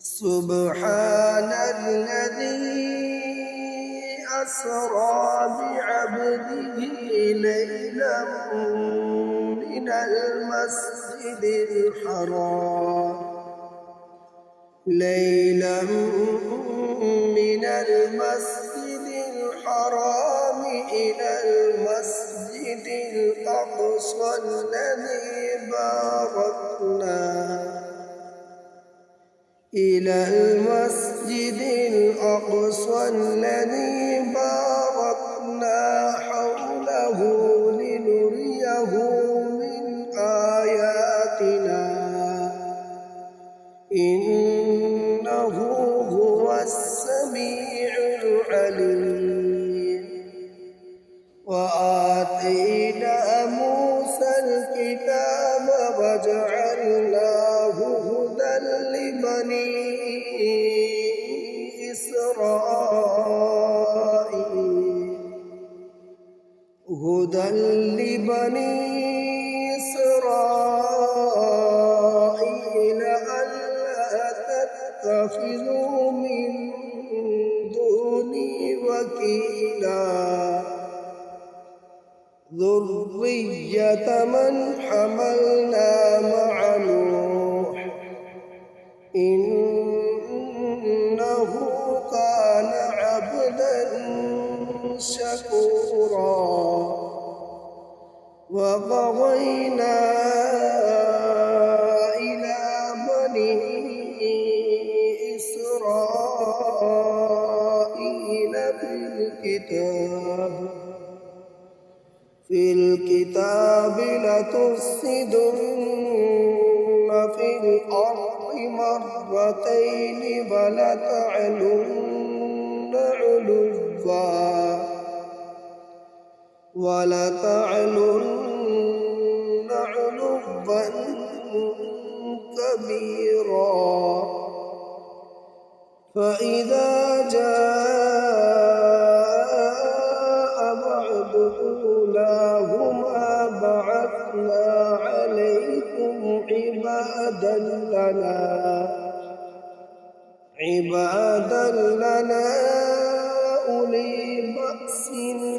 سبحان الذي أسرى بعبده ليلا من المسجد الحرام إلى المسجد الأقصى الذي باركنا حوله لنريه من آياتنا إنه هو السميع العليم. وآتينا موسى الكتاب وجعلناه هدى لبني إسرائيل ألا تتخذوا من دوني وكيلا ذرية من حملنا مع نوح إنه كان عبدا شكورا. وقضينا إلى بني إسرائيل في الكتاب لتفسدن في الأرض مرتين ولتعلن علوا كبيرا. فإذا جاء وعد أولاهما بعثنا عليكم عبادا